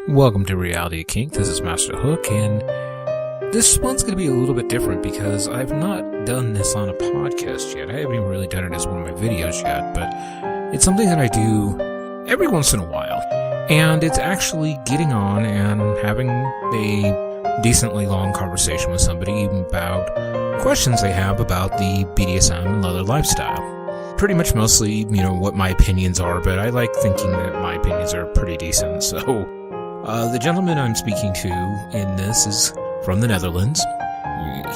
Welcome to Reality of Kink. This is Master Hook, and this one's going to be a little bit different because I've not done this on a podcast yet. I haven't even really done it as one of my videos yet, but it's something that I do every once in a while. And it's actually getting on and having a decently long conversation with somebody about questions they have about the BDSM and Leather lifestyle. Pretty much mostly, what my opinions are, but I like thinking that my opinions are pretty decent, so... the gentleman I'm speaking to in this is from the Netherlands.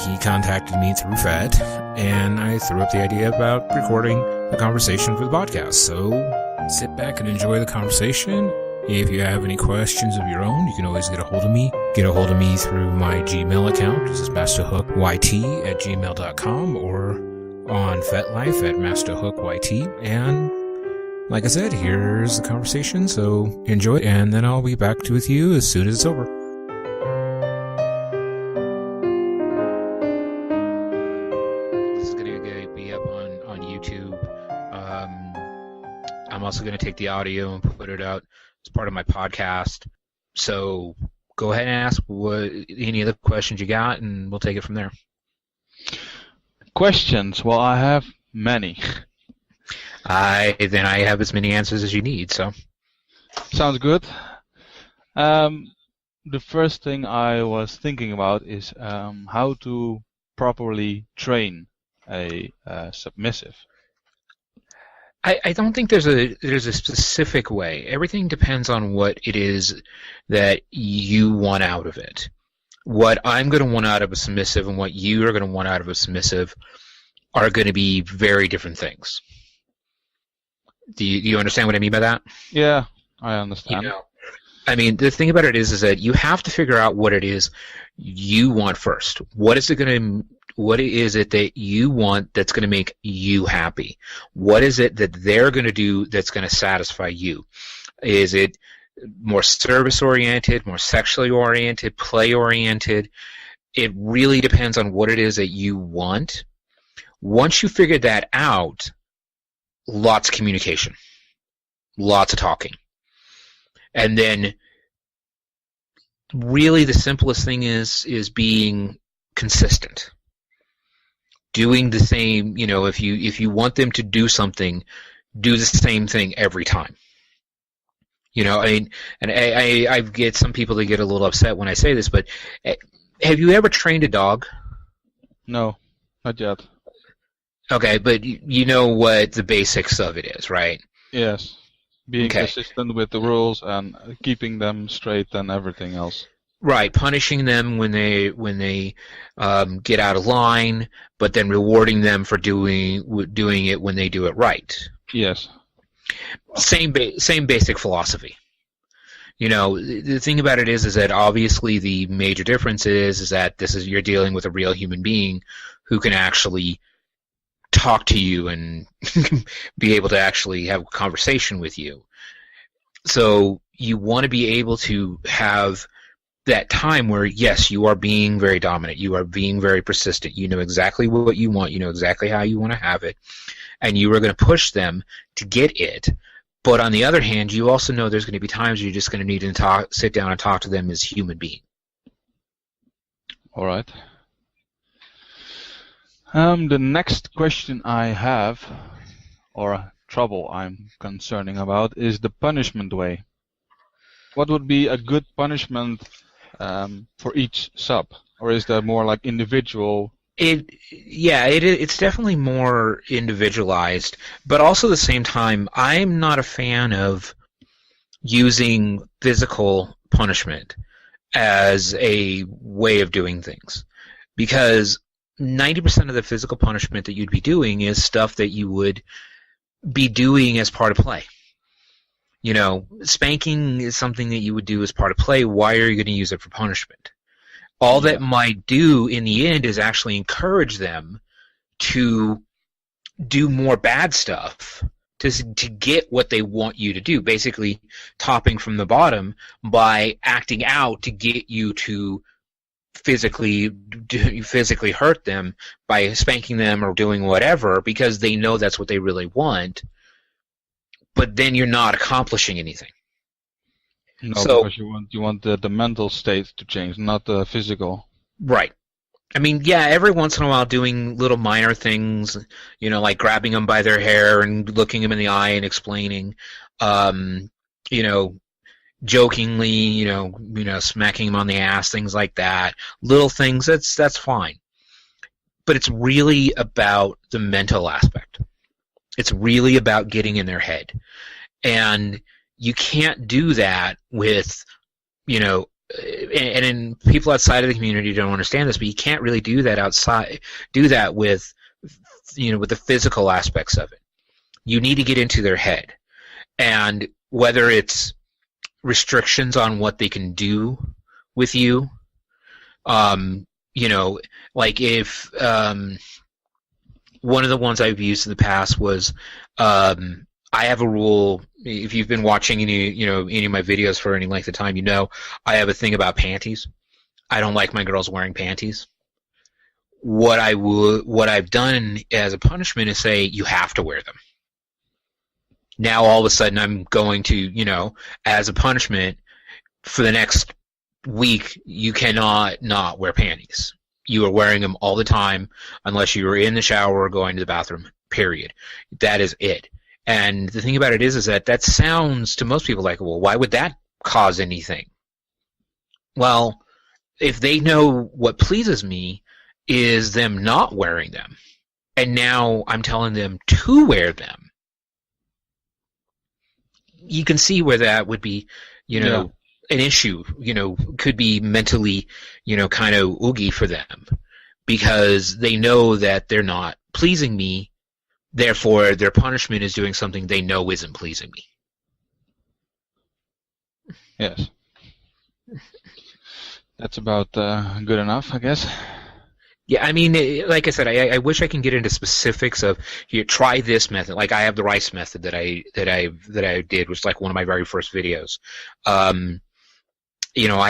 He contacted me through FET, and I threw up the idea about recording the conversation for the podcast. So sit back and enjoy the conversation. If you have any questions of your own, you can always get a hold of me. Get a hold of me through my Gmail account. This is masterhookyt@gmail.com, or on FetLife at masterhookyt. And like I said, here's the conversation, so enjoy it, and then I'll be back with you as soon as it's over. This is going to be up on YouTube. I'm also going to take the audio and put it out as part of my podcast. So go ahead and ask any other questions you got, and we'll take it from there. Questions? Well, I have many. Then I have as many answers as you need, so. Sounds good. The first thing I was thinking about is how to properly train a submissive. I don't think there's a specific way. Everything depends on what it is that you want out of it. What I'm going to want out of a submissive and what you are going to want out of a submissive are going to be very different things. Do you understand what I mean by that? Yeah, I understand. The thing about it is that you have to figure out what it is you want first. What is it that you want that's going to make you happy? What is it that they're going to do that's going to satisfy you? Is it more service-oriented, more sexually-oriented, play-oriented? It really depends on what it is that you want. Once you figure that out, lots of communication, lots of talking. And then really the simplest thing is being consistent. Doing the same, if you want them to do something, do the same thing every time. I get some people that get a little upset when I say this, but have you ever trained a dog? No, not yet. Okay, but you know what the basics of it is, right? Yes. Being consistent with the rules and keeping them straight and everything else. Right, punishing them when they get out of line, but then rewarding them for doing it when they do it right. Yes. Same basic philosophy. The thing about it is that obviously the major difference is that you're dealing with a real human being who can actually talk to you and be able to actually have a conversation with you. So you want to be able to have that time where, yes, you are being very dominant, you are being very persistent, you know exactly what you want, you know exactly how you want to have it, and you are going to push them to get it. But on the other hand, you also know there's going to be times you're just going to need to sit down and talk to them as human beings. All right. The next question I have, or trouble I'm concerning about, is the punishment way. What would be a good punishment for each sub? Or is that more like individual? It's definitely more individualized, but also at the same time, I'm not a fan of using physical punishment as a way of doing things, because 90% of the physical punishment that you'd be doing is stuff that you would be doing as part of play. Spanking is something that you would do as part of play. Why are you going to use it for punishment? All that might do in the end is actually encourage them to do more bad stuff to get what they want you to do, basically topping from the bottom by acting out to get you to physically hurt them by spanking them or doing whatever, because they know that's what they really want, but then you're not accomplishing anything. No, So, because you want the mental state to change, not the physical. right. I mean, yeah, every once in a while doing little minor things, like grabbing them by their hair and looking them in the eye and explaining, um, you know, jokingly, smacking them on the ass, things like that. Little things, that's fine. But it's really about the mental aspect. It's really about getting in their head. And you can't do that with, and people outside of the community don't understand this, but you can't really do that with, with the physical aspects of it. You need to get into their head. And whether it's restrictions on what they can do with you, like if one of the ones I've used in the past was I have a rule. If you've been watching any of my videos for any length of time, I have a thing about panties. I don't like my girls wearing panties. What I've done as a punishment is say you have to wear them. Now all of a sudden I'm going to, as a punishment for the next week, you cannot not wear panties. You are wearing them all the time unless you are in the shower or going to the bathroom, period. That is it. And the thing about it is that sounds to most people like, well, why would that cause anything? Well, if they know what pleases me is them not wearing them, and now I'm telling them to wear them, you can see where that would be, an issue, could be mentally, kind of oogie for them because they know that they're not pleasing me. Therefore, their punishment is doing something they know isn't pleasing me. Yes. That's about good enough, I guess. Yeah, I mean, like I said, I wish I can get into specifics of here. Try this method. Like I have the rice method that I did, which was like one of my very first videos. I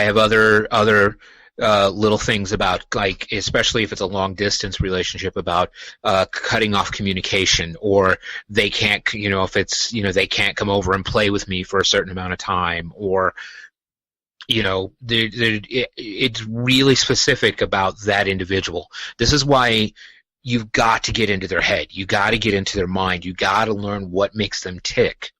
have other little things about, like, especially if it's a long distance relationship, about cutting off communication, or they can't, if it's, they can't come over and play with me for a certain amount of time, or it's really specific about that individual. This is why you've got to get into their head. You got to get into their mind. You got to learn what makes them tick,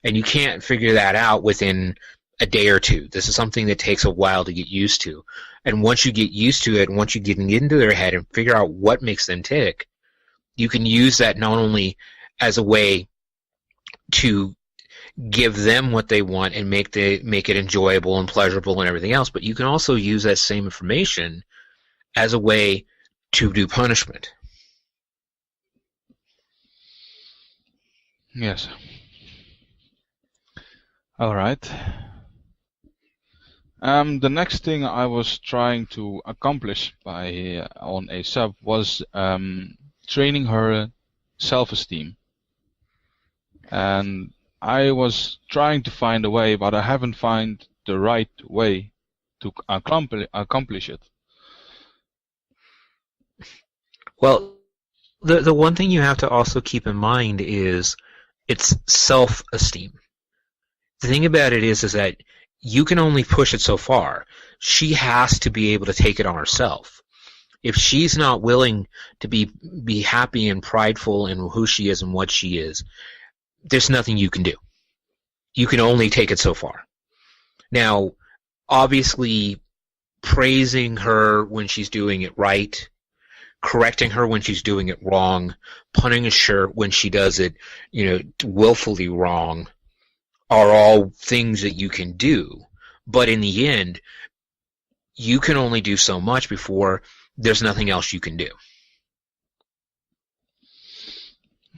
and you can't figure that out within a day or two. This is something that takes a while to get used to. And once you get used to it, and once you get into their head and figure out what makes them tick, you can use that not only as a way to give them what they want and make it enjoyable and pleasurable and everything else, but you can also use that same information as a way to do punishment. Yes. All right. The next thing I was trying to accomplish on a sub was training her self-esteem, and I was trying to find a way, but I haven't found the right way to accomplish it. Well, the one thing you have to also keep in mind is it's self-esteem. The thing about it is that you can only push it so far. She has to be able to take it on herself. If she's not willing to be happy and prideful in who she is and what she is, there's nothing you can do. You can only take it so far. Now, obviously, praising her when she's doing it right, correcting her when she's doing it wrong, punishing her when she does it, willfully wrong, are all things that you can do. But in the end, you can only do so much before there's nothing else you can do.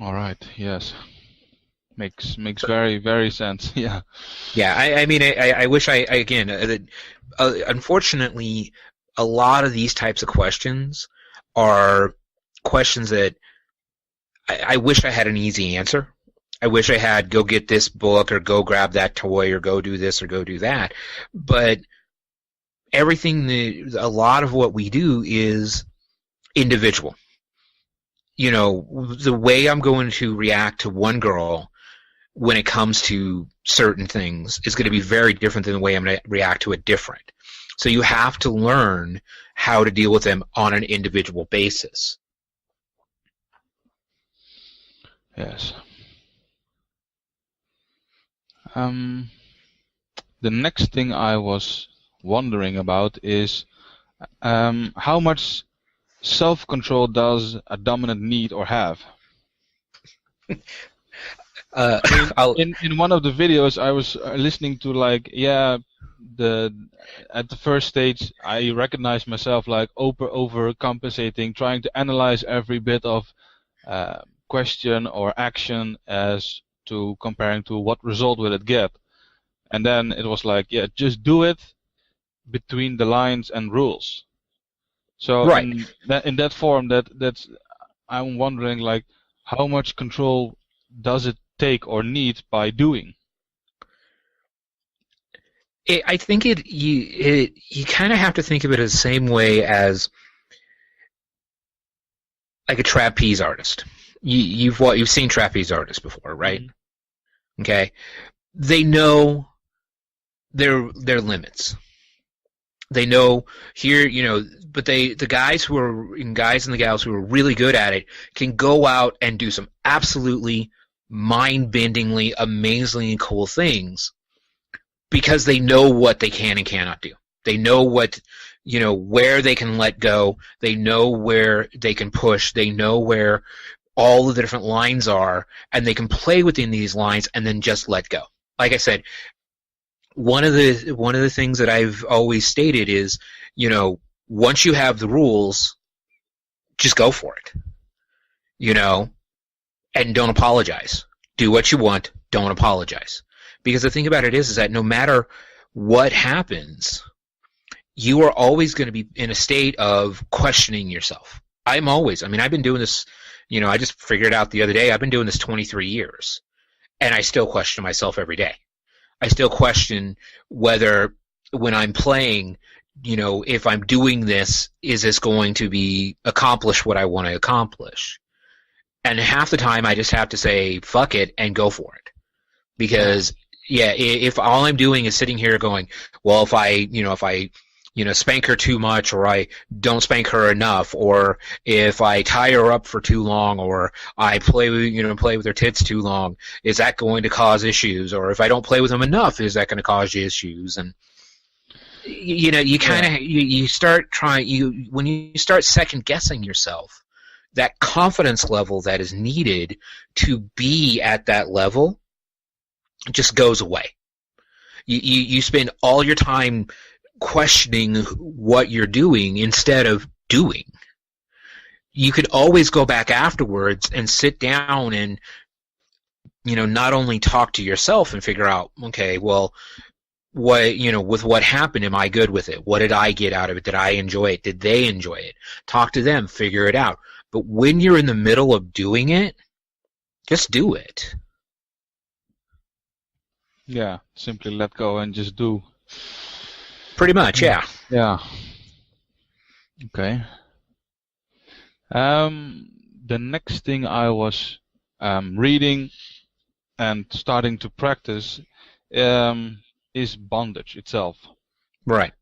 All right. Yes. Makes very, very sense. Yeah. Yeah. I mean, I wish unfortunately, a lot of these types of questions are questions that I wish I had an easy answer. I wish I had go get this book or go grab that toy or go do this or go do that. But a lot of what we do is individual. The way I'm going to react to one girl when it comes to certain things is going to be very different than the way I'm going to react to it different. So you have to learn how to deal with them on an individual basis. Yes. The next thing I was wondering about is how much self-control does a dominant need or have? In one of the videos, I was listening to like, at the first stage, I recognized myself like overcompensating, trying to analyze every bit of question or action as to comparing to what result will it get. And then it was like, just do it between the lines and rules. So right. in that form, that's I'm wondering like how much control does it take or need by doing? I think you kind of have to think of it as the same way as like a trapeze artist. You've seen trapeze artists before, right? Mm-hmm. Okay, they know their limits. They know here, but the guys and the gals who are really good at it can go out and do some absolutely mind-bendingly, amazingly cool things because they know what they can and cannot do. They know where they can let go. They know where they can push. They know where all of the different lines are, and they can play within these lines and then just let go. Like I said, one of the things that I've always stated is, once you have the rules, just go for it. And don't apologize. Do what you want. Don't apologize. Because the thing about it is that no matter what happens, you are always going to be in a state of questioning yourself. I've been doing this, I just figured out the other day, I've been doing this 23 years, and I still question myself every day. I still question whether when I'm playing, if I'm doing this, is this going to accomplish what I want to accomplish? And half the time I just have to say, fuck it, and go for it. Because, if all I'm doing is sitting here going, well, if I spank her too much, or I don't spank her enough, or if I tie her up for too long, or I play with her tits too long, is that going to cause issues? Or if I don't play with them enough, is that going to cause issues? And you kind of you start trying when you start second guessing yourself, that confidence level that is needed to be at that level just goes away. You spend all your time questioning what you're doing instead of doing. You could always go back afterwards and sit down and not only talk to yourself and figure out, okay, well, with what happened, am I good with it? What did I get out of it? Did I enjoy it? Did they enjoy it? Talk to them, figure it out. But when you're in the middle of doing it, just do it. Yeah, simply let go and just do. Pretty much, yeah. Yeah. Okay. The next thing I was reading and starting to practice is bondage itself. Right.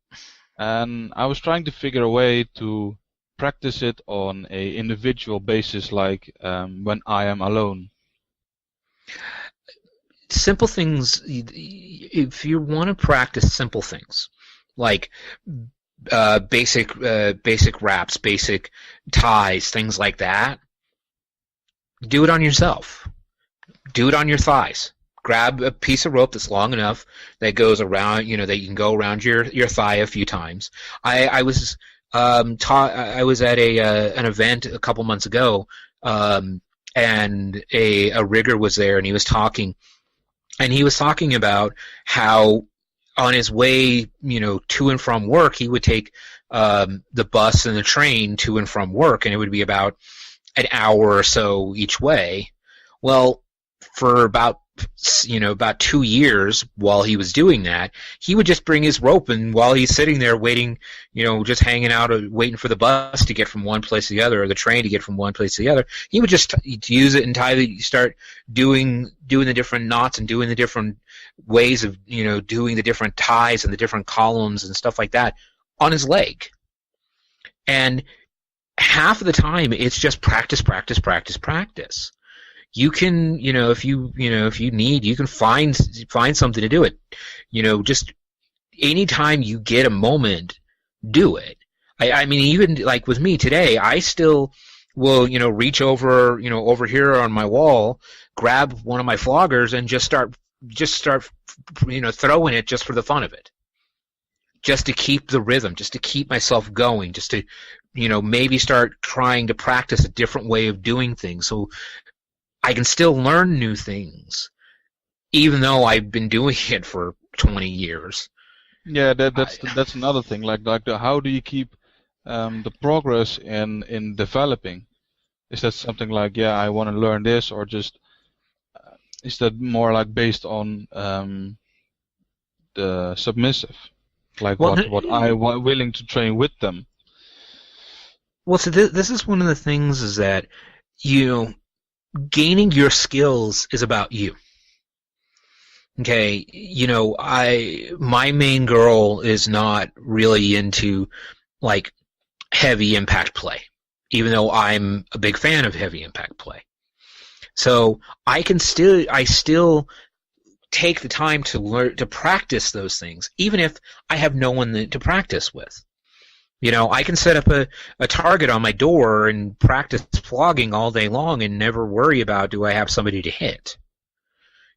And I was trying to figure a way to practice it on a individual basis, like when I am alone. Simple things. If you want to practice simple things, like basic wraps, basic ties, things like that, do it on yourself. Do it on your thighs. Grab a piece of rope that's long enough that goes around, that you can go around your thigh a few times. I was at an event a couple months ago, and a rigger was there, and he was talking about how on his way, to and from work, he would take the bus and the train to and from work, and it would be about an hour or so each way. Well, for about about 2 years while he was doing that, he would just bring his rope, and while he's sitting there waiting, just hanging out, waiting for the bus to get from one place to the other, or the train to get from one place to the other, he would just use it and start doing the different knots and doing the different ways of, doing the different ties and the different columns and stuff like that on his leg. And half of the time, it's just practice, practice, practice, practice. You can, if you need, you can find something to do it. Just anytime you get a moment, do it. I mean, even like with me today, I still will, reach over, over here on my wall, grab one of my floggers, and just start, throwing it just for the fun of it. Just to keep the rhythm, just to keep myself going, just to, maybe start trying to practice a different way of doing things. So I can still learn new things, even though I've been doing it for 20 years. Yeah, that's another thing. How do you keep the progress in developing? Is that something like, I want to learn this, or just is that more like based on the submissive, like what I'm willing to train with them? Well, so this is one of the things is that gaining your skills is about you. Okay, my main girl is not really into like heavy impact play, even though I'm a big fan of heavy impact play. So I still take the time to learn to practice those things, even if I have no one to practice with. I can set up a target on my door and practice flogging all day long and never worry about, do I have somebody to hit?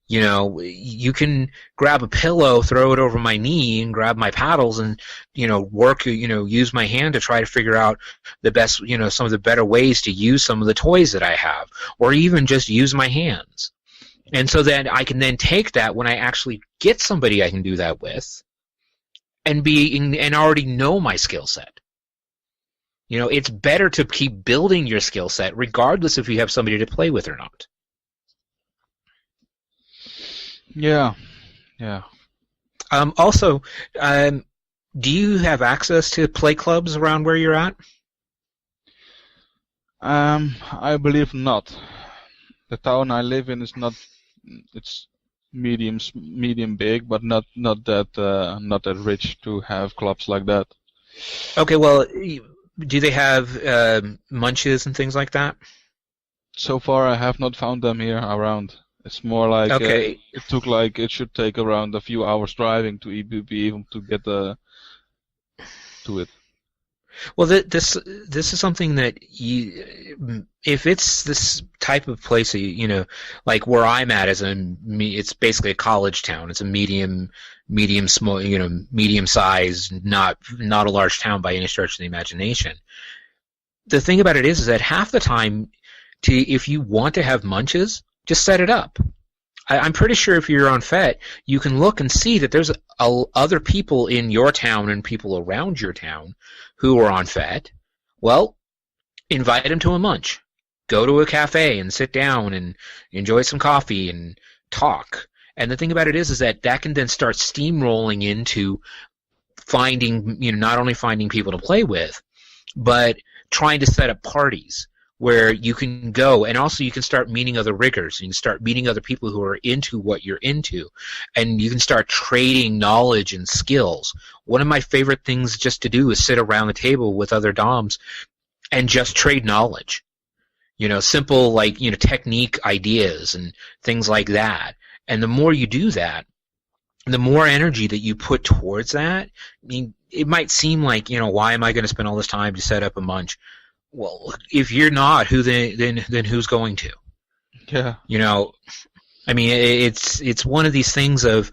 You can grab a pillow, throw it over my knee, and grab my paddles and, work, use my hand to try to figure out the best, some of the better ways to use some of the toys that I have, or even just use my hands. And so then I can then take that when I actually get somebody I can do that with, and already know my skill set. It's better to keep building your skill set regardless if you have somebody to play with or not. Yeah. Also, do you have access to play clubs around where you're at? I believe not. The town I live in is not. It's medium big, but not that rich to have clubs like that. Okay, well, do they have munches and things like that? So far, I have not found them here around. It's more like it should take around a few hours driving to be able to get to it. Well, this is something that if it's this type of place, like where I'm at it's basically a college town. It's a medium small, medium size, not a large town by any stretch of the imagination. The thing about it is that half the time, if you want to have munches, just set it up. I'm pretty sure if you're on FET, you can look and see that there's other people in your town and people around your town who are on FET. Well, invite them to a munch. Go to a cafe and sit down and enjoy some coffee and talk. And the thing about it is that can then start steamrolling into finding, not only finding people to play with, but trying to set up parties where you can go, and also you can start meeting other riggers, and you can start meeting other people who are into what you're into, and you can start trading knowledge and skills. One of my favorite things just to do is sit around the table with other DOMs and just trade knowledge. Simple technique ideas and things like that. And the more you do that, the more energy that you put towards that. I mean, it might seem like, why am I going to spend all this time to set up a munch? Well, if you're not, then who's going to? Yeah. I mean, it's one of these things of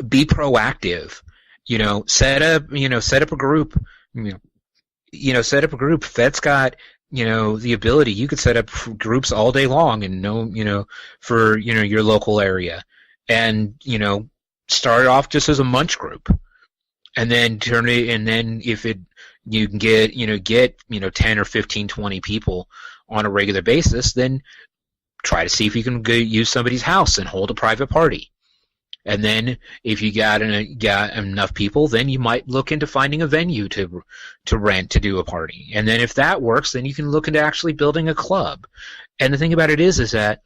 be proactive. Set up a group. Set up a group. FET's got the ability. You could set up groups all day long and for your local area, and start off just as a munch group, and then turn it, and then if you can get 10 or 15, 20 people on a regular basis, then try to see if you can go use somebody's house and hold a private party. And then if you got enough people, then you might look into finding a venue to rent to do a party. And then if that works, then you can look into actually building a club. And the thing about it is that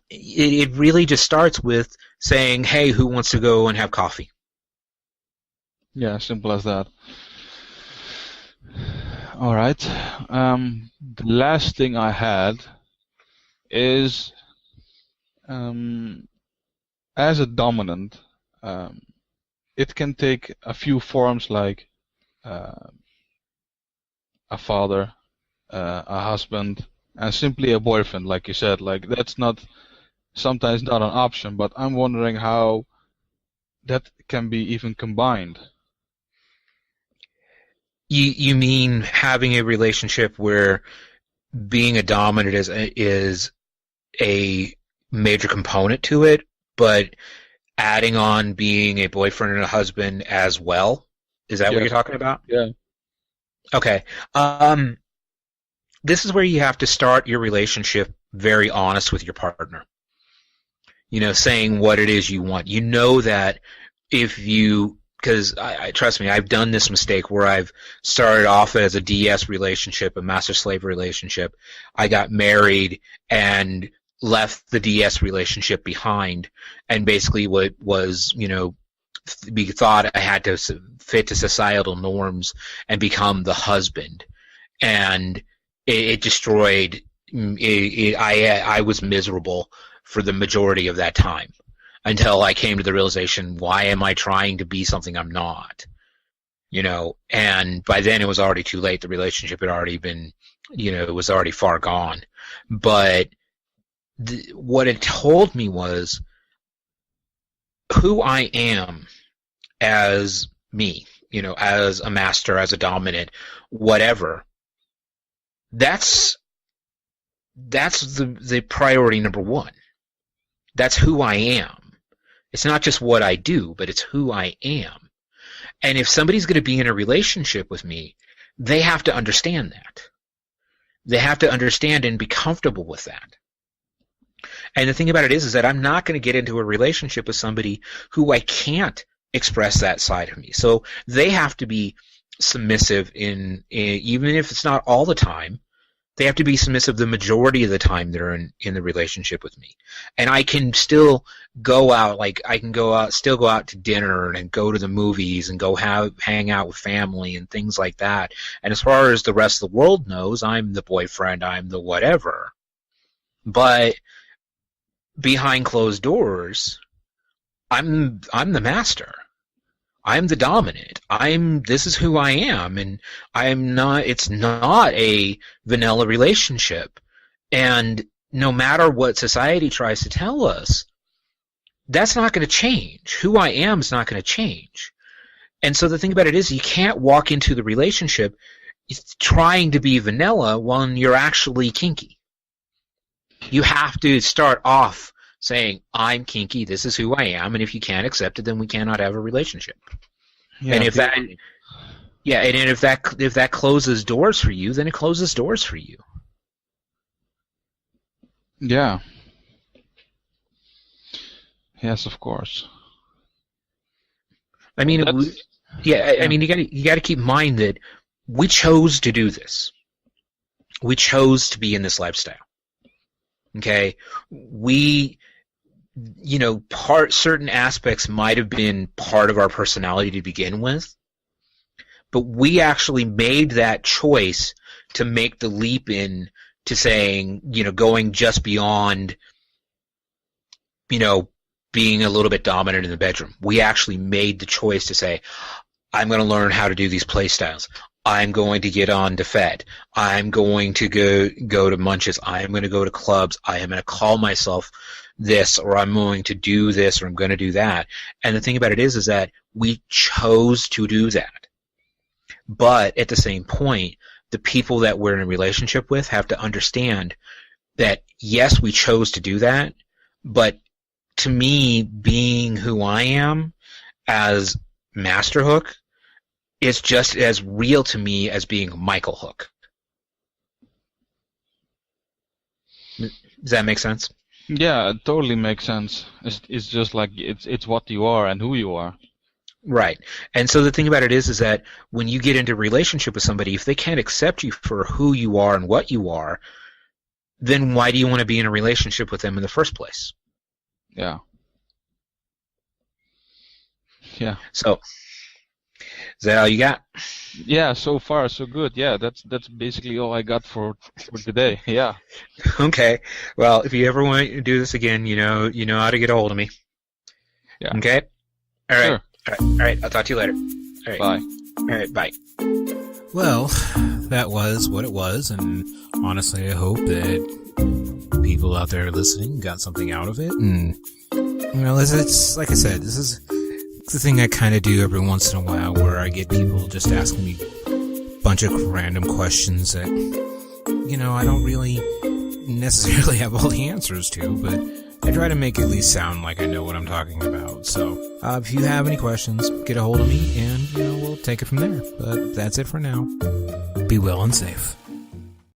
it really just starts with saying, hey, who wants to go and have coffee? Yeah, simple as that. All right. The last thing I had is, as a dominant, it can take a few forms, like a father, a husband, and simply a boyfriend, like you said. Like, that's not sometimes not an option, but I'm wondering how that can be even combined. You mean having a relationship where being a dominant is a major component to it, but adding on being a boyfriend and a husband as well? Is that what you're talking about? Yeah. Okay. This is where you have to start your relationship very honest with your partner. You know, saying what it is you want. You know that if you, because I trust me, I've done this mistake where I've started off as a DS relationship, a master-slave relationship. I got married and left the DS relationship behind, and basically what was, you know, we thought I had to fit to societal norms and become the husband, and it destroyed. I was miserable for the majority of that time until I came to the realization: why am I trying to be something I'm not? You know, and by then it was already too late. The relationship had already been, you know, it was already far gone. But what it told me was who I am as me, you know, as a master, as a dominant, whatever. That's the priority number one. That's who I am. It's not just what I do, but it's who I am. And if somebody's going to be in a relationship with me, they have to understand that. They have to understand and be comfortable with that. And the thing about it is that I'm not going to get into a relationship with somebody who I can't express that side of me. So they have to be submissive in even if it's not all the time. They have to be submissive the majority of the time they're in the relationship with me. And I can still go out, like I can still go out to dinner and go to the movies and go hang out with family and things like that. And as far as the rest of the world knows, I'm the boyfriend, I'm the whatever. But behind closed doors, I'm the master. I'm the dominant. This is who I am, and it's not a vanilla relationship. And no matter what society tries to tell us, that's not going to change. Who I am is not going to change. And so the thing about it is you can't walk into the relationship trying to be vanilla when you're actually kinky. You have to start off saying, I'm kinky, this is who I am, and if you can't accept it, then we cannot have a relationship. Yeah, and if that closes doors for you, then it closes doors for you. Yeah. Yes, of course. I mean, I mean, you got to keep in mind that we chose to do this. We chose to be in this lifestyle. Okay, certain aspects might have been part of our personality to begin with, but we actually made that choice to make the leap in to saying, going just beyond, being a little bit dominant in the bedroom. We actually made the choice to say, I'm going to learn how to do these play styles. I'm going to get on to Fed. I'm going to go to Munches. I'm going to go to clubs. I am going to call myself this, or I'm going to do this, or I'm going to do that. And the thing about it is that we chose to do that. But at the same point, the people that we're in a relationship with have to understand that, yes, we chose to do that, but to me, being who I am as Master Hook, it's just as real to me as being Michael Hook. Does that make sense? Yeah, it totally makes sense. It's just like it's what you are and who you are. Right. And so the thing about it is that when you get into a relationship with somebody, if they can't accept you for who you are and what you are, then why do you want to be in a relationship with them in the first place? Yeah. Yeah. So, is that all you got? Yeah, so far so good. Yeah, that's basically all I got for today. Yeah. Okay. Well, if you ever want to do this again, you know how to get a hold of me. Yeah. Okay? All right. Sure. All right. I'll talk to you later. All right. Bye. All right. Bye. Well, that was what it was, and honestly, I hope that people out there listening got something out of it. And it's like I said, this is the thing I kind of do every once in a while, where I get people just asking me a bunch of random questions that I don't really necessarily have all the answers to, but I try to make it at least sound like I know what I'm talking about. So if you have any questions, get a hold of me, and we'll take it from there. But that's it for now. Be well and safe.